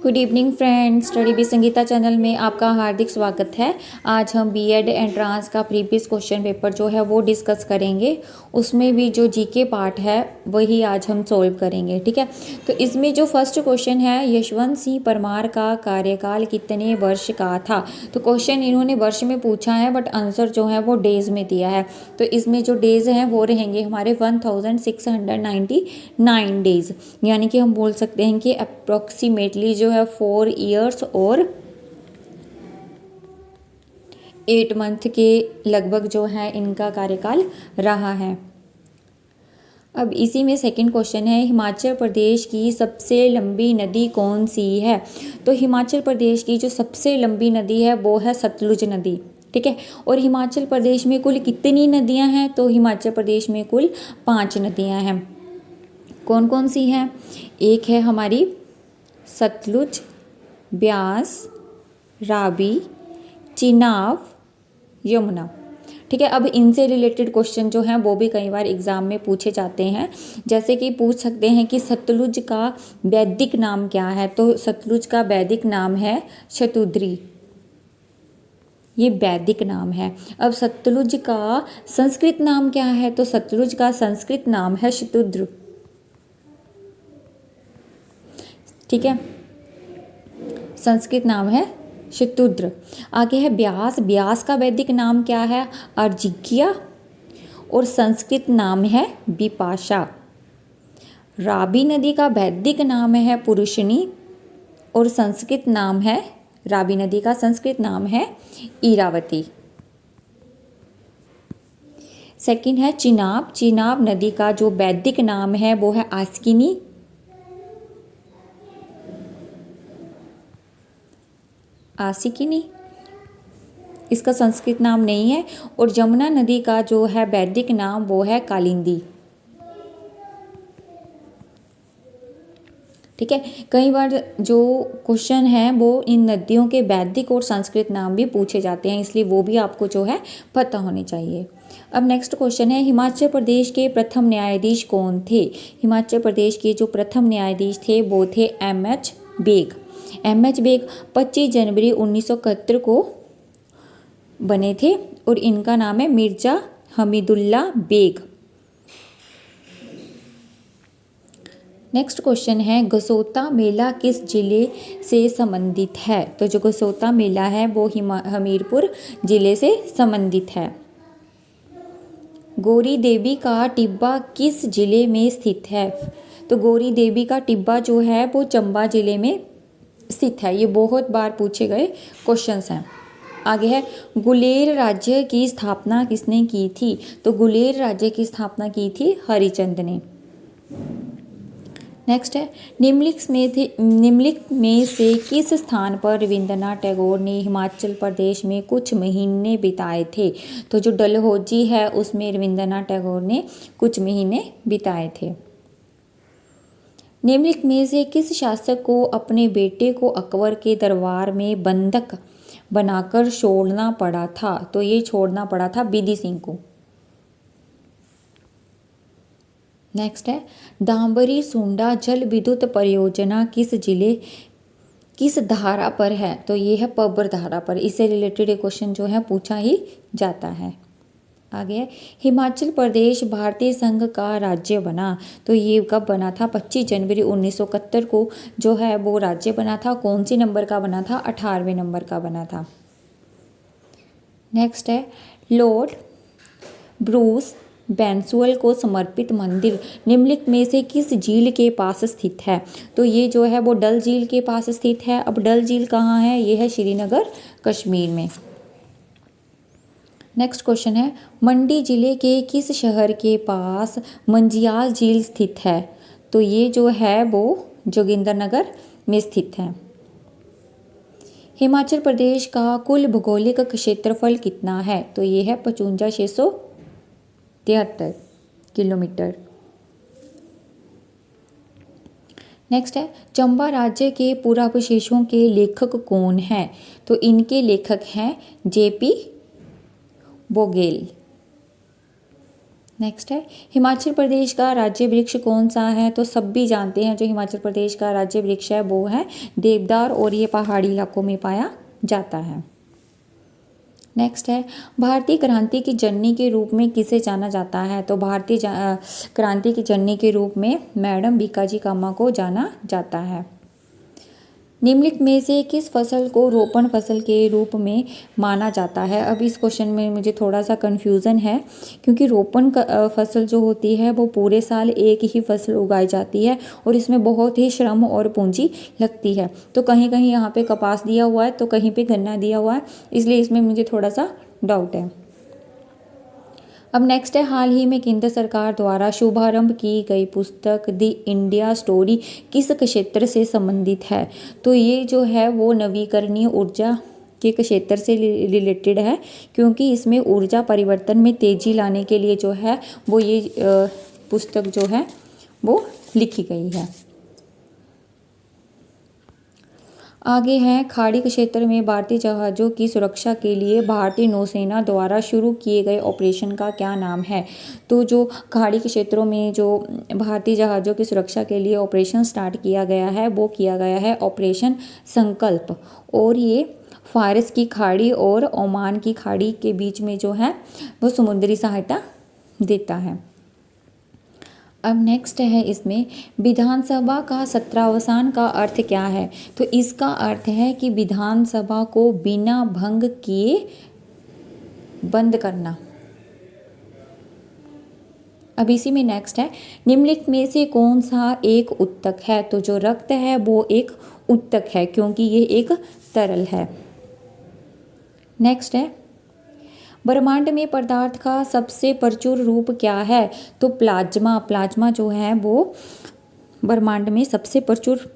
Good evening friends, study B Sangeeta channel में आपका हार्दिक स्वागत है। आज हम बीएड एंट्रांस का प्रीवियस क्वेश्चन पेपर जो है वो डिस्कस करेंगे। उसमें भी जो जीके पार्ट है वही आज हम सॉल्व करेंगे, ठीक है। तो इसमें जो फर्स्ट क्वेश्चन है, यशवंत सिंह परमार का कार्यकाल कितने वर्ष का था। तो क्वेश्चन इन्होंने वर्ष में पूछा है बट आंसर जो है वो डेज में दिया है। तो इसमें जो डेज हैं वो रहेंगे हमारे 1699 डेज, यानी कि हम बोल सकते हैं कि अप्रोक्सीमेटली जो है 4 ईयर्स और 8 मंथ के लगभग जो है इनका कार्यकाल रहा है। अब इसी में सेकंड क्वेश्चन है, हिमाचल प्रदेश की सबसे लंबी नदी कौन सी है। तो हिमाचल प्रदेश की जो सबसे लंबी नदी है वो है सतलुज नदी, ठीक है। और हिमाचल प्रदेश में कुल कितनी नदियां हैं, तो हिमाचल प्रदेश में कुल 5 नदियां हैं। कौन कौन सी हैं? एक है हमारी सतलुज, ब्यास, रावी, चिनाब, यमुना, ठीक है। अब इनसे रिलेटेड क्वेश्चन जो हैं वो भी कई बार एग्जाम में पूछे जाते हैं। जैसे कि पूछ सकते हैं कि सतलुज का वैदिक नाम क्या है। तो सतलुज का वैदिक नाम है शतुद्री, ये वैदिक नाम है। अब सतलुज का संस्कृत नाम क्या है, तो सतलुज का संस्कृत नाम है शतुद्र, ठीक है। संस्कृत नाम है शतुद्र। आगे है ब्यास, ब्यास का वैदिक नाम क्या है? अर्जिकिया, और संस्कृत नाम है विपाशा। रावी नदी का वैदिक नाम है पुरुषनी, और संस्कृत नाम है, रावी नदी का संस्कृत नाम है इरावती। सेकंड है चिनाब, चिनाब नदी का जो वैदिक नाम है वो है आस्किनी, आसिकिनी, इसका संस्कृत नाम नहीं है। और जमुना नदी का जो है वैदिक नाम वो है कालिंदी, ठीक है। कई बार जो क्वेश्चन है वो इन नदियों के वैदिक और संस्कृत नाम भी पूछे जाते हैं, इसलिए वो भी आपको जो है पता होने चाहिए। अब नेक्स्ट क्वेश्चन है, हिमाचल प्रदेश के प्रथम न्यायाधीश कौन थे। हिमाचल प्रदेश के जो प्रथम न्यायाधीश थे वो थे एम.एच. बेग। एम.एच. बेग 25 जनवरी 1971 को बने थे और इनका नाम है मिर्जा हमीदुल्ला बेग। नेक्स्ट क्वेश्चन है, गसोता मेला किस जिले से संबंधित है। तो जो गसोता मेला है वो हमीरपुर जिले से संबंधित है। गौरी देवी का टिब्बा किस जिले में स्थित है। तो गौरी देवी का टिब्बा जो है वो चंबा जिले में स्थित है। ये बहुत बार पूछे गए क्वेश्चंस हैं। आगे है, गुलेर राज्य की स्थापना किसने की थी। तो गुलेर राज्य की स्थापना की थी हरिचंद ने। नेक्स्ट है, निम्नलिखित में से किस स्थान पर रविंद्रनाथ टैगोर ने हिमाचल प्रदेश में कुछ महीने बिताए थे। तो जो डलहौजी है उसमें रविंद्रनाथ टैगोर ने कुछ महीने बिताए थे। निम्नलिखित में से किस शासक को अपने बेटे को अकबर के दरबार में बंधक बनाकर छोड़ना पड़ा था। तो ये छोड़ना पड़ा था बिधि सिंह को। नेक्स्ट है, दाम्बरी सुंडा जल विद्युत परियोजना किस धारा पर है। तो ये है पब्बर धारा पर। इससे रिलेटेड एक क्वेश्चन जो है पूछा ही जाता है। आगे है, हिमाचल प्रदेश भारतीय संघ का राज्य बना। तो ये कब बना था? 25 जनवरी 1971 को जो है वो राज्य बना था। कौन सी नंबर का बना था? 18वें नंबर का बना था। नेक्स्ट है, लॉर्ड ब्रूस बेंसुअल को समर्पित मंदिर निम्नलिखित में से किस झील के पास स्थित है। तो ये जो है वो डल झील के पास स्थित है। अब डल झील कहाँ है? ये है श्रीनगर, कश्मीर में। नेक्स्ट क्वेश्चन है, मंडी जिले के किस शहर के पास मंजियाल झील स्थित है। तो ये जो है वो जोगिंदरनगर में स्थित है। हिमाचल प्रदेश का कुल भौगोलिक क्षेत्रफल कितना है। तो ये है 55,673 किलोमीटर। नेक्स्ट है, चंबा राज्य के पुरावशेषों के लेखक कौन है। तो इनके लेखक हैं जेपी बोगेल। नेक्स्ट है हिमाचल प्रदेश का राज्य वृक्ष कौन सा है? तो सब भी जानते हैं जो हिमाचल प्रदेश का राज्य वृक्ष है वो है देवदार और ये पहाड़ी इलाकों में पाया जाता है। नेक्स्ट है भारतीय क्रांति की जननी के रूप में किसे जाना जाता है? तो भारतीय क्रांति की जननी के रूप में मैडम भीकाजी कामा को जाना जाता है। निम्नलिखित में से किस फसल को रोपण फसल के रूप में माना जाता है? अब इस क्वेश्चन में मुझे थोड़ा सा कन्फ्यूज़न है क्योंकि रोपण फसल जो होती है वो पूरे साल एक ही फसल उगाई जाती है और इसमें बहुत ही श्रम और पूंजी लगती है। तो कहीं कहीं यहाँ पे कपास दिया हुआ है तो कहीं पे गन्ना दिया हुआ है, इसलिए इसमें मुझे थोड़ा सा डाउट है। अब नेक्स्ट है हाल ही में केंद्र सरकार द्वारा शुभारंभ की गई पुस्तक द इंडिया स्टोरी किस क्षेत्र से संबंधित है? तो ये जो है वो नवीकरणीय ऊर्जा के क्षेत्र से रिलेटेड है क्योंकि इसमें ऊर्जा परिवर्तन में तेजी लाने के लिए जो है वो ये पुस्तक जो है वो लिखी गई है। आगे है खाड़ी क्षेत्र में भारतीय जहाज़ों की सुरक्षा के लिए भारतीय नौसेना द्वारा शुरू किए गए ऑपरेशन का क्या नाम है? तो जो खाड़ी के क्षेत्रों में जो भारतीय जहाज़ों की सुरक्षा के लिए ऑपरेशन स्टार्ट किया गया है वो किया गया है ऑपरेशन संकल्प, और ये फारस की खाड़ी और ओमान की खाड़ी के बीच में जो है वो समुद्री सहायता देता है। अब नेक्स्ट है इसमें विधानसभा का सत्रावसान का अर्थ क्या है? तो इसका अर्थ है कि विधानसभा को बिना भंग किए बंद करना। अब इसी में नेक्स्ट है निम्नलिखित में से कौन सा एक उत्तक है? तो जो रक्त है वो एक उत्तक है क्योंकि ये एक तरल है। नेक्स्ट है ब्रह्मांड में पदार्थ का सबसे प्रचुर रूप क्या है? तो प्लाज्मा। प्लाज्मा जो है वो ब्रह्मांड में सबसे प्रचुर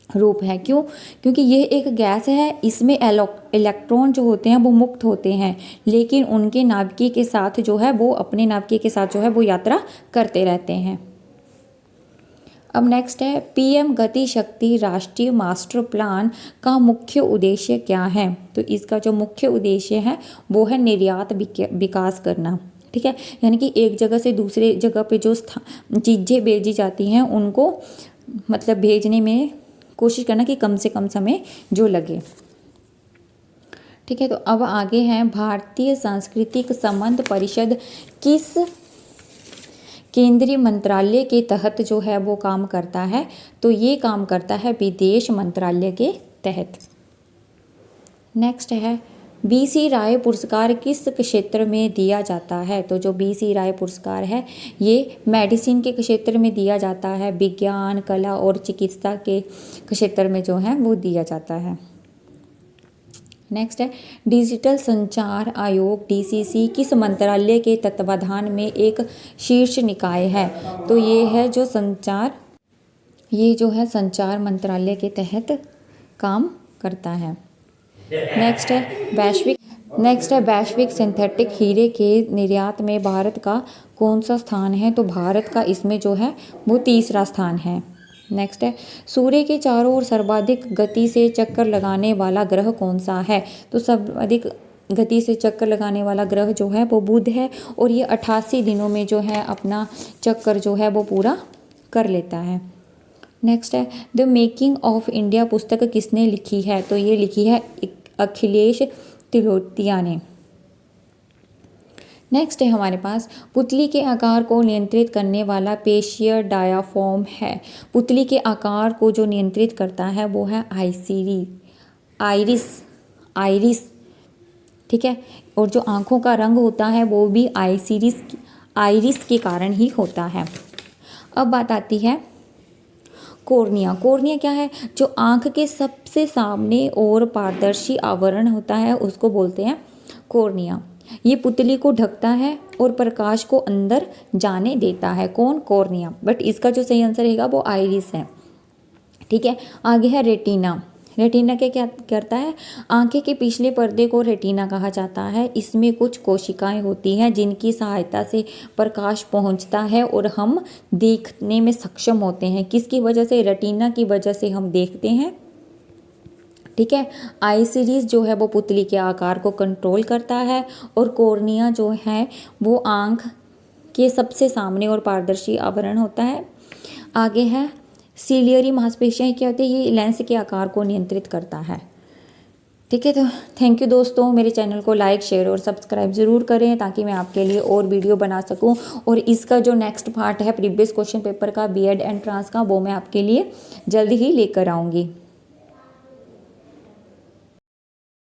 रूप है। क्यों? क्योंकि ये एक गैस है, इसमें इलेक्ट्रॉन जो होते हैं वो मुक्त होते हैं लेकिन उनके नाभिकीय के साथ जो है वो अपने नाभिकीय के साथ जो है वो यात्रा करते रहते हैं। अब नेक्स्ट है पीएम गति शक्ति राष्ट्रीय मास्टर प्लान का मुख्य उद्देश्य क्या है? तो इसका जो मुख्य उद्देश्य है वो है निर्यात विकास करना। ठीक है, यानी कि एक जगह से दूसरे जगह पे जो चीज़ें भेजी जाती हैं उनको मतलब भेजने में कोशिश करना कि कम से कम समय जो लगे। ठीक है, तो अब आगे हैं भारतीय सांस्कृतिक संबंध परिषद किस केंद्रीय मंत्रालय के तहत जो है वो काम करता है? तो ये काम करता है विदेश मंत्रालय के तहत। नेक्स्ट है बीसी राय पुरस्कार किस क्षेत्र में दिया जाता है? तो जो बीसी राय पुरस्कार है ये मेडिसिन के क्षेत्र में दिया जाता है, विज्ञान कला और चिकित्सा के क्षेत्र में जो है वो दिया जाता है। नेक्स्ट है डिजिटल संचार आयोग डीसीसी किस मंत्रालय के तत्वाधान में एक शीर्ष निकाय है? तो ये है जो संचार मंत्रालय के तहत काम करता है। नेक्स्ट है वैश्विक सिंथेटिक हीरे के निर्यात में भारत का कौन सा स्थान है? तो भारत का इसमें जो है वो तीसरा स्थान है। नेक्स्ट है सूर्य के चारों ओर सर्वाधिक गति से चक्कर लगाने वाला ग्रह कौन सा है? तो सर्वाधिक गति से चक्कर लगाने वाला ग्रह जो है वो बुध है और ये 88 दिनों में जो है अपना चक्कर जो है वो पूरा कर लेता है। नेक्स्ट है द मेकिंग ऑफ इंडिया पुस्तक किसने लिखी है? तो ये लिखी है अखिलेश तिलोत्तिया ने। नेक्स्ट है हमारे पास पुतली के आकार को नियंत्रित करने वाला पेशियर डायाफ्राम है। पुतली के आकार को जो नियंत्रित करता है वो है आइरिस। ठीक है, और जो आँखों का रंग होता है वो भी आइरिस के कारण ही होता है। अब बात आती है कॉर्निया। कॉर्निया क्या है? जो आँख के सबसे सामने और पारदर्शी आवरण होता है उसको बोलते हैं कॉर्निया। ये पुतली को ढकता है और प्रकाश को अंदर जाने देता है। कौन? कॉर्निया। बट इसका जो सही आंसर रहेगा वो आइरिस है। ठीक है, आगे है रेटिना। रेटिना के क्या करता है? आंखें के पिछले पर्दे को रेटिना कहा जाता है। इसमें कुछ कोशिकाएं होती हैं जिनकी सहायता से प्रकाश पहुंचता है और हम देखने में सक्षम होते हैं। किसकी वजह से? रेटिना की वजह से हम देखते हैं। ठीक है, आइरिस जो है वो पुतली के आकार को कंट्रोल करता है और कॉर्निया जो है वो आँख के सबसे सामने और पारदर्शी आवरण होता है। आगे है सीलियरी मांसपेशियाँ क्या होती है, ये लेंस के आकार को नियंत्रित करता है। ठीक है, तो थैंक यू दोस्तों, मेरे चैनल को लाइक शेयर और सब्सक्राइब ज़रूर करें ताकि मैं आपके लिए और वीडियो बना सकूं। और इसका जो नेक्स्ट पार्ट है प्रीवियस क्वेश्चन पेपर का बीएड एंट्रांस का, वो मैं आपके लिए जल्दी ही लेकर आऊँगी।